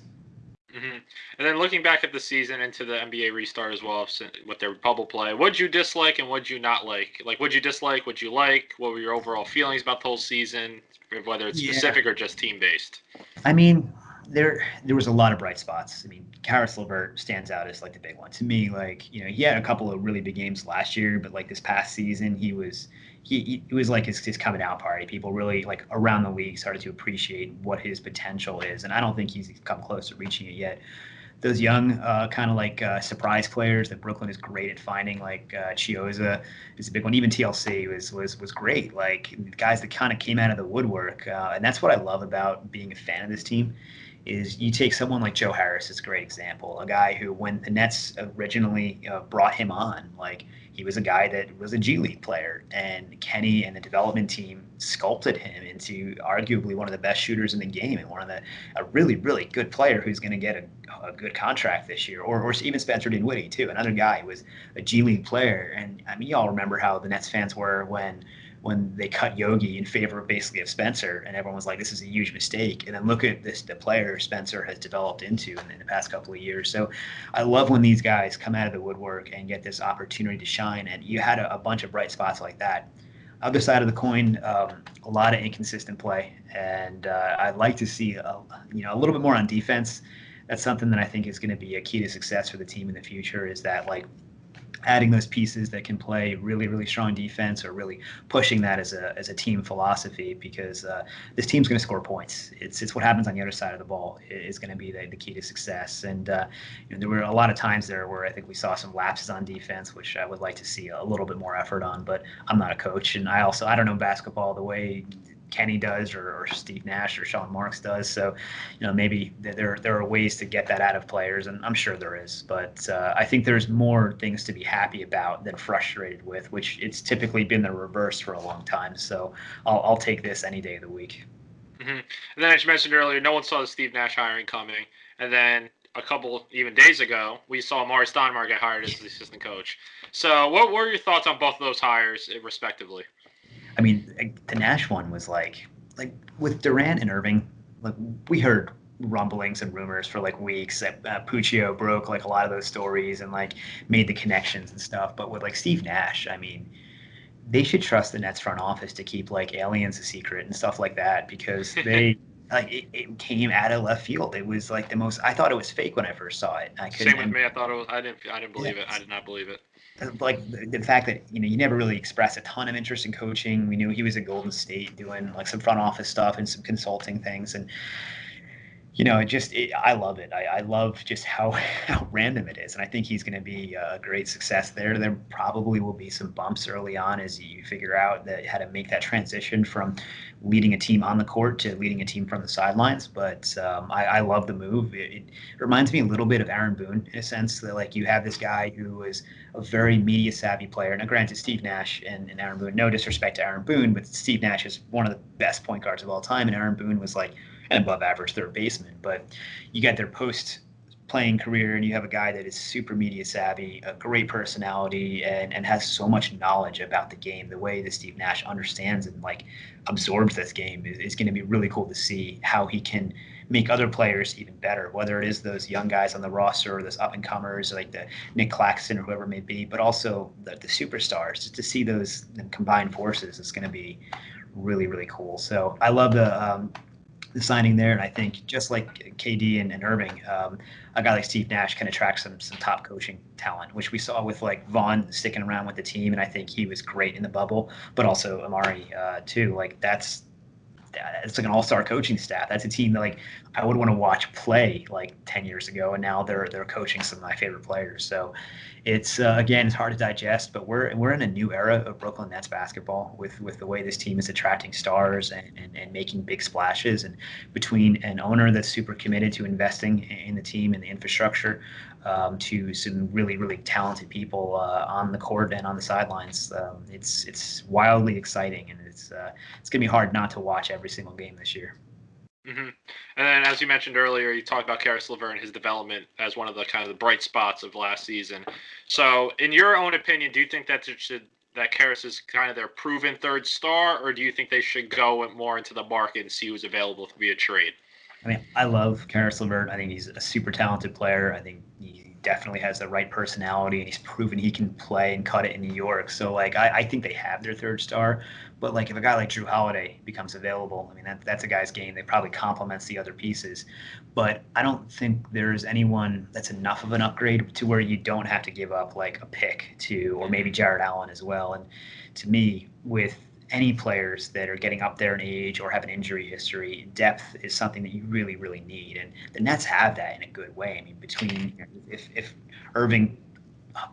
Mm-hmm. And then looking back at the season into the NBA restart as well with their bubble play, what'd you dislike and what'd you not like? Like, what'd you dislike? What'd you like? What were your overall feelings about the whole season, whether it's specific or just team-based? I mean, there was a lot of bright spots. I mean, Karis LeVert stands out as like the big one to me. Like, he had a couple of really big games last year, but like this past season, he was like his coming out party. People really like around the league started to appreciate what his potential is, and I don't think he's come close to reaching it yet. Those young kind of like surprise players that Brooklyn is great at finding, like Chiozza is a big one. Even TLC was great. Like guys that kind of came out of the woodwork, and that's what I love about being a fan of this team. Is you take someone like Joe Harris is a great example, a guy who when the Nets originally brought him on, like he was a guy that was a G League player, and Kenny and the development team sculpted him into arguably one of the best shooters in the game and a really, really good player who's going to get a good contract this year, or even Spencer Dinwiddie too, another guy who was a G League player. And I mean, y'all remember how the Nets fans were when when they cut Yogi in favor of basically of Spencer, and everyone was like, this is a huge mistake. And then look at the player Spencer has developed into in the past couple of years. So I love when these guys come out of the woodwork and get this opportunity to shine. And you had a bunch of bright spots like that. Other side of the coin, a lot of inconsistent play, and I'd like to see a little bit more on defense. That's something that I think is going to be a key to success for the team in the future. Is that like adding those pieces that can play really, really strong defense, or really pushing that as a team philosophy, because this team's going to score points. It's what happens on the other side of the ball is going to be the key to success. And there were a lot of times there where I think we saw some lapses on defense, which I would like to see a little bit more effort on. But I'm not a coach, and I don't know basketball the way Kenny does, or Steve Nash or Sean Marks does. So, maybe there are ways to get that out of players, and I'm sure there is. But I think there's more things to be happy about than frustrated with, which it's typically been the reverse for a long time. So I'll take this any day of the week. Mm-hmm. And then, as you mentioned earlier, no one saw the Steve Nash hiring coming. And then a couple even days ago, we saw Amari Stoudemire get hired as the assistant coach. So what were your thoughts on both of those hires, respectively? I mean, the Nash one was like with Durant and Irving, like we heard rumblings and rumors for like weeks that Puccio broke like a lot of those stories and like made the connections and stuff. But with like Steve Nash, I mean, they should trust the Nets front office to keep like aliens a secret and stuff like that, because they like it came out of left field. It was like I thought it was fake when I first saw it. Same with me. I thought it was. I didn't believe it. I did not believe it. Like the fact that you never really expressed a ton of interest in coaching. We knew he was at Golden State doing like some front office stuff and some consulting things, and I love it. I love just how random it is, and I think he's going to be a great success there. There probably will be some bumps early on as you figure out how to make that transition from leading a team on the court to leading a team from the sidelines. But I love the move. It reminds me a little bit of Aaron Boone in a sense that like you have this guy who is a very media savvy player. Now, granted, Steve Nash and Aaron Boone, no disrespect to Aaron Boone, but Steve Nash is one of the best point guards of all time, and Aaron Boone was like an above average third baseman. But you got their post playing career, and you have a guy that is super media savvy, a great personality, and has so much knowledge about the game. The way that Steve Nash understands and like absorbs this game is going to be really cool to see how he can make other players even better, whether it is those young guys on the roster or those up and comers like the Nick Claxton or whoever it may be, but also the superstars. Just to see those combined forces is going to be really, really cool. So I love the signing there, and I think just like KD and Irving, a guy like Steve Nash can attract some top coaching talent, which we saw with like Vaughn sticking around with the team, and I think he was great in the bubble, but also Amari too. Like it's like an all-star coaching staff. That's a team that like I would want to watch play like 10 years ago, and now they're coaching some of my favorite players. So it's again, it's hard to digest, but we're in a new era of Brooklyn Nets basketball with the way this team is attracting stars and making big splashes, and between an owner that's super committed to investing in the team and the infrastructure, to some really, really talented people on the court and on the sidelines. It's wildly exciting, and it's gonna be hard not to watch every single game this year. Mm-hmm. And then, as you mentioned earlier, you talked about Caris LeVert and his development as one of the kind of the bright spots of last season. So, in your own opinion, do you think that Caris is kind of their proven third star, or do you think they should go more into the market and see who's available via trade? I mean, I love Caris LeVert. I think he's a super talented player. I think he definitely has the right personality, and he's proven he can play and cut it in New York. So, like, I think they have their third star. But, like, if a guy like Drew Holiday becomes available, I mean, that's a guy's game that probably complements the other pieces. But I don't think there's anyone that's enough of an upgrade to where you don't have to give up, like, a pick to, or maybe Jared Allen as well. And to me, with any players that are getting up there in age or have an injury history, depth is something that you really, really need. And the Nets have that in a good way. I mean, between if Irving,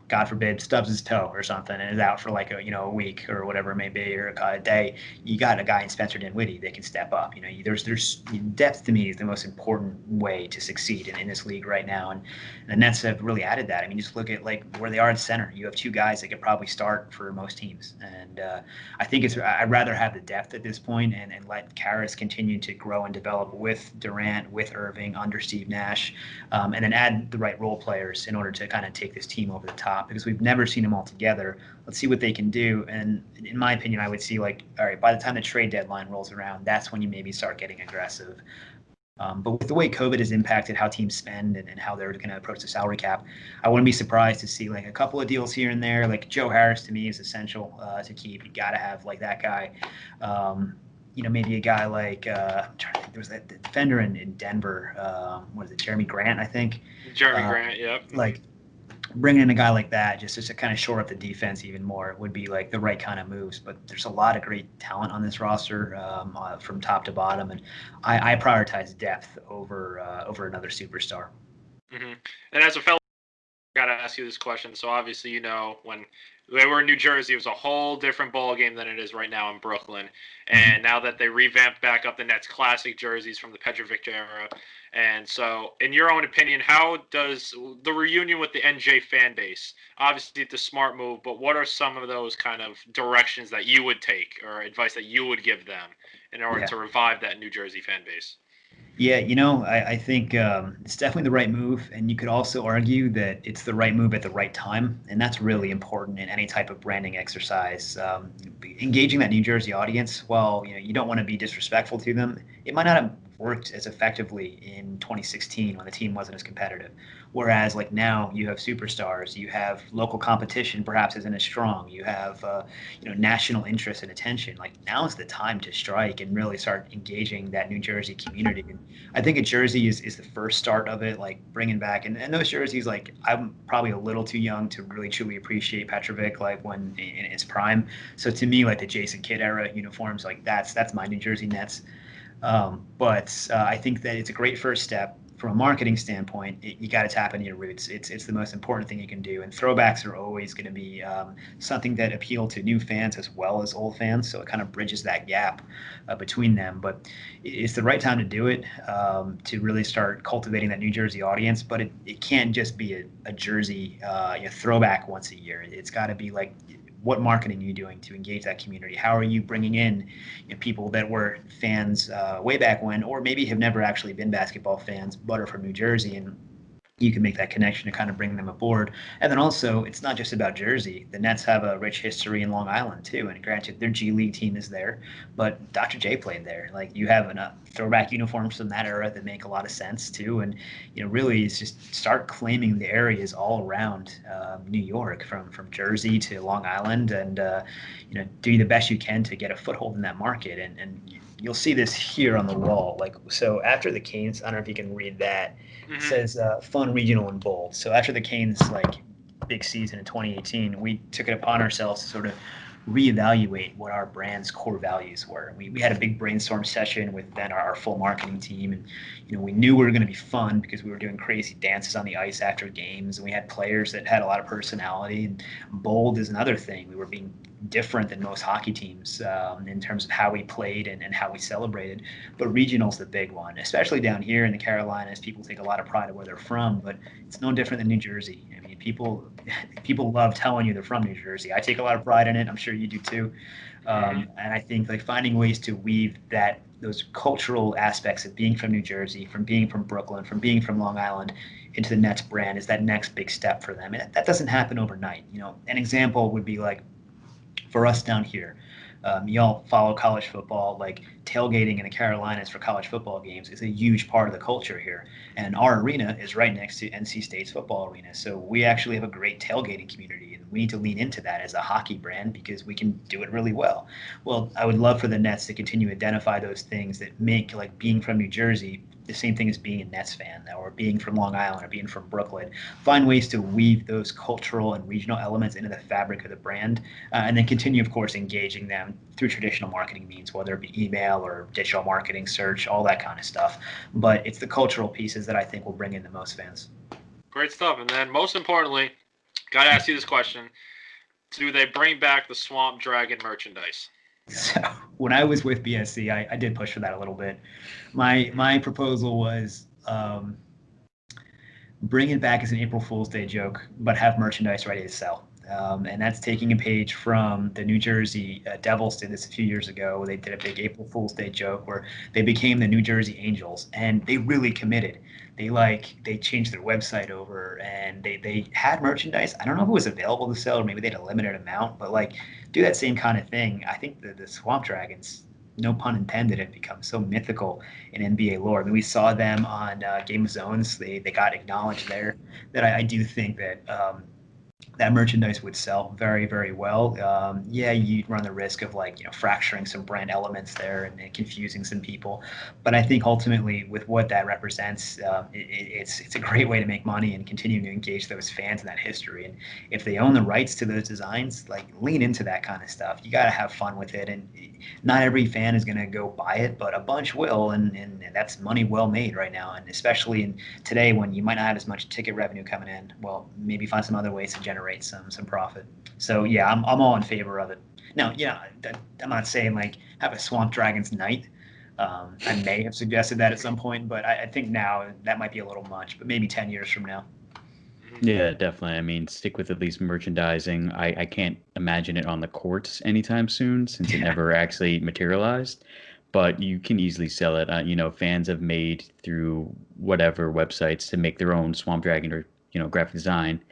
God forbid, stubs his toe or something and is out for like a week or whatever it may be, or a day, you got a guy in Spencer Dinwiddie that can step up. There's depth to me is the most important way to succeed in this league right now, and the Nets have really added that. I mean, just look at like where they are in center. You have two guys that could probably start for most teams, and I think I'd rather have the depth at this point and let Caris continue to grow and develop with Durant, with Irving, under Steve Nash, and then add the right role players in order to kind of take this team over the top because we've never seen them all together. Let's see what they can do. And in my opinion, I would see like, all right, by the time the trade deadline rolls around, that's when you maybe start getting aggressive. But with the way COVID has impacted how teams spend and how they're going to approach the salary cap, I wouldn't be surprised to see like a couple of deals here and there. Like Joe Harris to me is essential to keep. You got to have like that guy. Maybe a guy like I'm trying to think. There was that defender in Denver. What is it? Jeremy Grant, I think. Jeremy Grant, yep. Like bringing in a guy like that just to kind of shore up the defense even more would be like the right kind of moves. But there's a lot of great talent on this roster from top to bottom, and I prioritize depth over another superstar. Mm-hmm. And as a fellow, I got to ask you this question. So obviously, when they were in New Jersey, it was a whole different ball game than it is right now in Brooklyn. And now that they revamped back up the Nets classic jerseys from the Petrovic era, and so in your own opinion, how does the reunion with the NJ fan base? Obviously, it's a smart move, but what are some of those kind of directions that you would take or advice that you would give them in order to revive that New Jersey fan base? Yeah, I think it's definitely the right move, and you could also argue that it's the right move at the right time, and that's really important in any type of branding exercise. Engaging that New Jersey audience, while you don't want to be disrespectful to them, it might not have worked as effectively in 2016 when the team wasn't as competitive. Whereas like now you have superstars, you have local competition perhaps isn't as strong, you have national interest and attention. Like now is the time to strike and really start engaging that New Jersey community. And I think a jersey is the first start of it, like bringing back and those jerseys. Like I'm probably a little too young to really truly appreciate Petrovic like when in its prime. So to me, like the Jason Kidd era uniforms, like that's my New Jersey Nets. But I think that it's a great first step. From a marketing standpoint, you got to tap into your roots. It's the most important thing you can do. And throwbacks are always going to be something that appeal to new fans as well as old fans. So it kind of bridges that gap between them. But it's the right time to do it, to really start cultivating that New Jersey audience. But it can't just be a jersey throwback once a year. It's got to be like, what marketing are you doing to engage that community? How are you bringing in people that were fans way back when, or maybe have never actually been basketball fans, but are from New Jersey, and you can make that connection to kind of bring them aboard. And then also, it's not just about Jersey. The Nets have a rich history in Long Island too. And granted, their G League team is there, but Dr. J played there. Like you have enough throwback uniforms from that era that make a lot of sense too. And really, it's just start claiming the areas all around New York, from Jersey to Long Island, and do the best you can to get a foothold in that market. And you'll see this here on the wall. Like so, after the Canes, I don't know if you can read that. It says fun, regional, and bold. So after the Canes big season in 2018, we took it upon ourselves to sort of reevaluate what our brand's core values were. We had a big brainstorm session with then our full marketing team, and we knew we were going to be fun because we were doing crazy dances on the ice after games, and we had players that had a lot of personality. And bold is another thing. We were being different than most hockey teams in terms of how we played and how we celebrated. But regional's the big one, especially down here in the Carolinas. People take a lot of pride in where they're from, but it's no different than New Jersey. I mean, people love telling you they're from New Jersey. I take a lot of pride in it. I'm sure you do too. And I think like finding ways to weave those cultural aspects of being from New Jersey, from being from Brooklyn, from being from Long Island into the Nets brand is that next big step for them. And that doesn't happen overnight. An example would be like, for us down here, y'all follow college football, like tailgating in the Carolinas for college football games is a huge part of the culture here. And our arena is right next to NC State's football arena. So we actually have a great tailgating community, and we need to lean into that as a hockey brand because we can do it really well. Well, I would love for the Nets to continue to identify those things that make like being from New Jersey the same thing as being a Nets fan, or being from Long Island, or being from Brooklyn. Find ways to weave those cultural and regional elements into the fabric of the brand, and then continue, of course, engaging them through traditional marketing means, whether it be email or digital marketing, search, all that kind of stuff. But it's the cultural pieces that I think will bring in the most fans. Great stuff. And then most importantly, got to ask you this question. Do they bring back the Swamp Dragon merchandise? So when I was with BSC, I did push for that a little bit. My proposal was bring it back as an April Fool's Day joke, but have merchandise ready to sell. And that's taking a page from the New Jersey Devils. Did this a few years ago. They did a big April Fool's Day joke where they became the New Jersey Angels, and they really committed. They changed their website over, and they had merchandise. I don't know if it was available to sell, or maybe they had a limited amount, but like do that same kind of thing. I think the Swamp Dragons, no pun intended, have become so mythical in NBA lore. I mean, we saw them on Game of Zones. They got acknowledged there. That I do think that that merchandise would sell very, very well. Yeah, you'd run the risk of fracturing some brand elements there and confusing some people. But I think ultimately, with what that represents, it's a great way to make money and continue to engage those fans in that history. And if they own the rights to those designs, lean into that kind of stuff. You got to have fun with it. And not every fan is going to go buy it, but a bunch will, and that's money well made right now. And especially in today when you might not have as much ticket revenue coming in, well, maybe find some other ways to generate some profit. So yeah, I'm all in favor of it. Now, I'm not saying have a Swamp Dragons night. I may have suggested that at some point, but I think now that might be a little much. But maybe 10 years from now. Yeah, definitely. I mean, stick with at least merchandising. I can't imagine it on the courts anytime soon since it never actually materialized. But you can easily sell it. Fans have made through whatever websites to make their own Swamp Dragon or graphic design.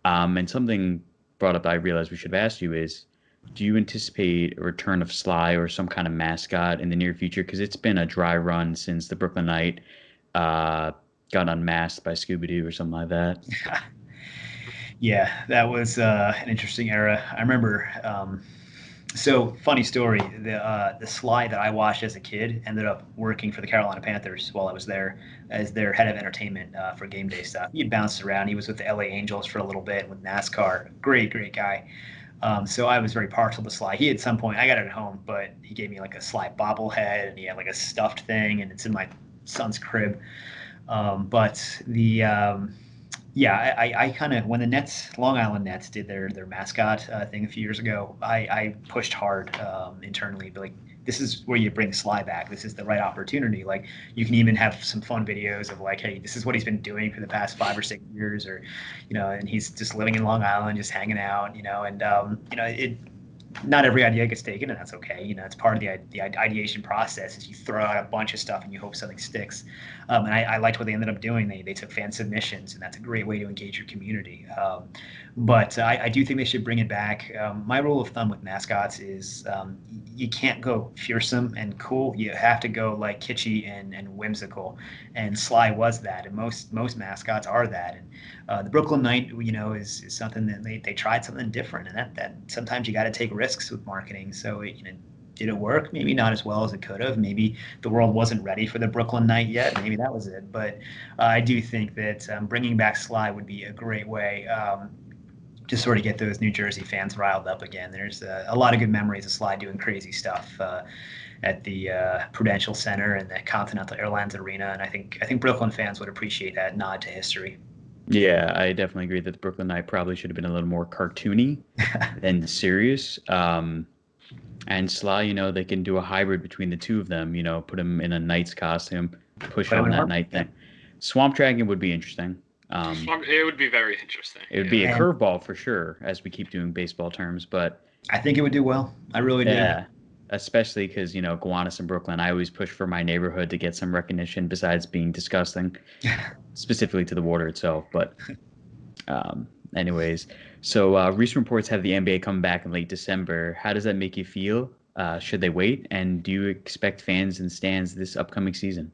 And something brought up I realized we should have asked you is, do you anticipate a return of Sly or some kind of mascot in the near future? Because it's been a dry run since the Brooklyn Knight got unmasked by Scooby-Doo or something like that. Yeah, that was an interesting era. I remember. So funny story. The Sly that I watched as a kid ended up working for the Carolina Panthers while I was there as their head of entertainment for game day stuff. He had bounced around. He was with the LA Angels for a little bit with NASCAR. Great guy. So I was very partial to Sly. He at some point, I got it at home, but he gave me a Sly bobblehead, and he had a stuffed thing, and it's in my son's crib. Yeah, I kind of, when the Nets, Long Island Nets, did their mascot thing a few years ago, I pushed hard internally, but this is where you bring Sly back. This is the right opportunity. You can even have some fun videos of hey, this is what he's been doing for the past 5 or 6 years, or and he's just living in Long Island, just hanging out, it. Not every idea gets taken, and that's okay. It's part of the ideation process. Is you throw out a bunch of stuff and you hope something sticks. And I liked what they ended up doing. They took fan submissions, and that's a great way to engage your community. But I do think they should bring it back. My rule of thumb with mascots is you can't go fearsome and cool. You have to go kitschy and whimsical. And Sly was that, and most mascots are that. And the Brooklyn Knight, is something that they tried something different, and that sometimes you got to take risks with marketing. So did it work? Maybe not as well as it could have. Maybe the world wasn't ready for the Brooklyn Knight yet. Maybe that was it. But I do think that bringing back Sly would be a great way to sort of get those New Jersey fans riled up again. There's a lot of good memories of Sly doing crazy stuff at the Prudential Center and the Continental Airlines Arena, and I think Brooklyn fans would appreciate that nod to history. Yeah, I definitely agree that the Brooklyn Knight probably should have been a little more cartoony than serious. And Sly, they can do a hybrid between the two of them, put him in a Knight's costume, push on that Knight thing. Swamp Dragon would be interesting. It would be very interesting. It would be a curveball for sure, as we keep doing baseball terms, but I think it would do well. I really do. Yeah, especially because, Gowanus and Brooklyn, I always push for my neighborhood to get some recognition besides being disgusting, specifically to the water itself. But anyways, so recent reports have the NBA coming back in late December. How does that make you feel? Should they wait? And do you expect fans in stands this upcoming season?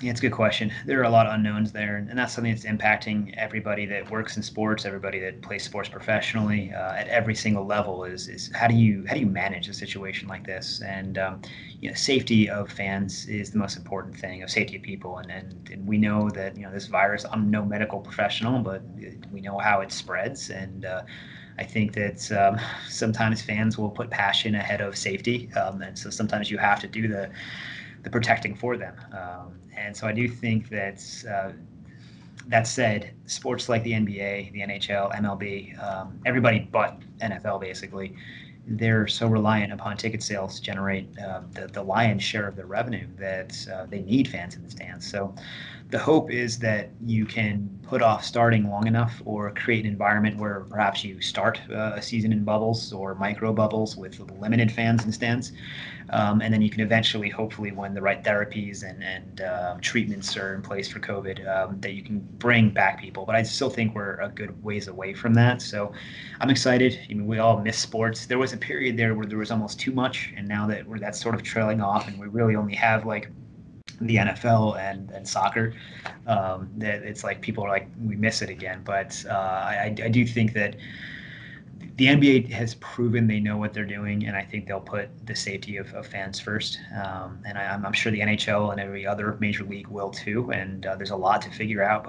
Yeah, it's a good question. There are a lot of unknowns there, and that's something that's impacting everybody that works in sports, everybody that plays sports professionally at every single level. Is how do you manage a situation like this? And safety of fans is the most important thing. Of safety of people, and we know that this virus. I'm no medical professional, but we know how it spreads, and I think that sometimes fans will put passion ahead of safety, and so sometimes you have to do the protecting for them. And so I do think that that said, sports like the NBA, the NHL, MLB, everybody but NFL basically, they're so reliant upon ticket sales to generate the lion's share of their revenue that they need fans in the stands. So the hope is that you can put off starting long enough or create an environment where perhaps you start a season in bubbles or micro bubbles with limited fans and stands. And then you can eventually, hopefully, when the right therapies and treatments are in place for COVID, that you can bring back people. But I still think we're a good ways away from that. So I'm excited. I mean, we all miss sports. There was a period there where there was almost too much, and now that that's sort of trailing off, and we really only have like the NFL and soccer, that it's like people are like, we miss it again. But I do think that the NBA has proven they know what they're doing, and I think they'll put the safety of fans first. And I'm sure the NHL and every other major league will too. And there's a lot to figure out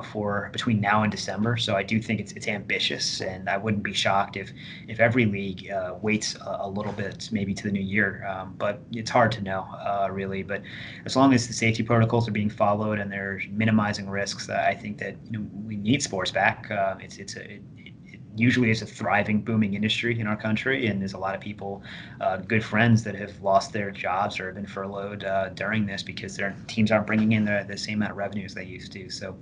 between now and December. So I do think it's ambitious, and I wouldn't be shocked if every league waits a little bit, maybe to the new year. But it's hard to know, really. But as long as the safety protocols are being followed and they're minimizing risks, I think that we need sports back. Usually it's a thriving, booming industry in our country, and there's a lot of people, good friends that have lost their jobs or have been furloughed during this because their teams aren't bringing in the same amount of revenue as they used to. So,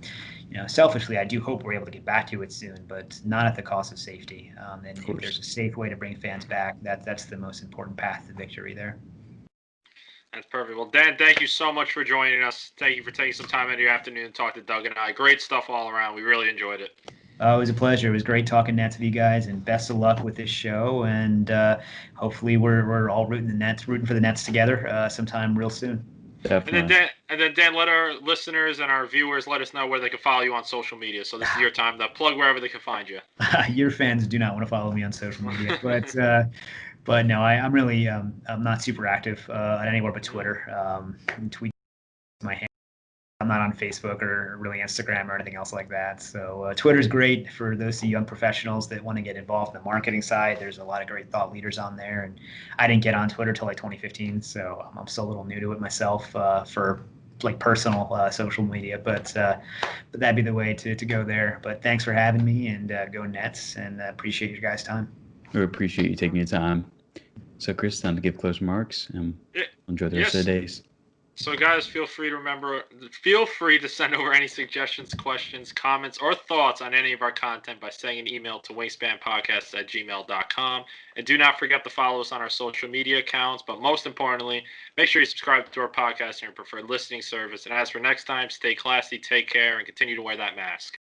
selfishly, I do hope we're able to get back to it soon, but not at the cost of safety. And if there's a safe way to bring fans back, that's the most important path to victory there. That's perfect. Well, Dan, thank you so much for joining us. Thank you for taking some time out of your afternoon to talk to Doug and I. Great stuff all around. We really enjoyed it. It was a pleasure. It was great talking Nets with you guys, and best of luck with this show. And hopefully, we're all rooting for the Nets together sometime real soon. Definitely. And then Dan, let our listeners and our viewers let us know where they can follow you on social media. So this is your time to plug wherever they can find you. Your fans do not want to follow me on social media, but no, I'm really I'm not super active on anywhere but Twitter. Tweet my hand. I'm not on Facebook or really Instagram or anything else like that. So Twitter's great for those young professionals that want to get involved in the marketing side. There's a lot of great thought leaders on there, and I didn't get on Twitter till like 2015, so I'm still a little new to it myself for like personal social media. But that'd be the way to go there. But thanks for having me, and go Nets, and appreciate your guys' time. We appreciate you taking your time. So, Chris, time to give close remarks, and enjoy the rest of the days. So, guys, feel free to send over any suggestions, questions, comments, or thoughts on any of our content by sending an email to wingspanpodcast@gmail.com. And do not forget to follow us on our social media accounts. But most importantly, make sure you subscribe to our podcast and your preferred listening service. And as for next time, stay classy, take care, and continue to wear that mask.